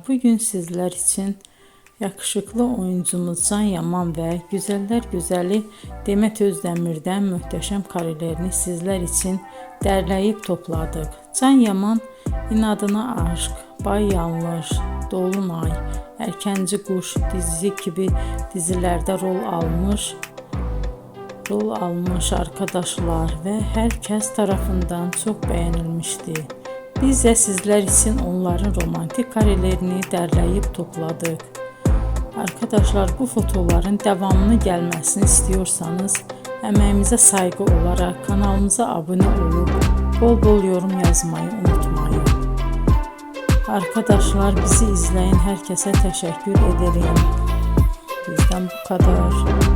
bugün sizler için yakışıklı oyuncumuz Can Yaman ve güzeller güzeli Demet Özdemir'den muhteşem karelerini sizler için derleyip topladık. Can Yaman İnadına Aşk, Bay Yanlış, Dolunay, Erkenci Kuş dizi gibi dizilerde rol almış arkadaşlar ve herkes tarafından çok beğenilmişti. Biz de sizler için onların romantik karelerini derleyip topladık. Arkadaşlar, bu fotoların devamını gelmesini istiyorsanız emeğimize saygı olarak kanalımıza abone olup bol bol yorum yazmayı unutmayın. Arkadaşlar, bizi izleyen herkese teşekkür ederim. Bizden bu kadar.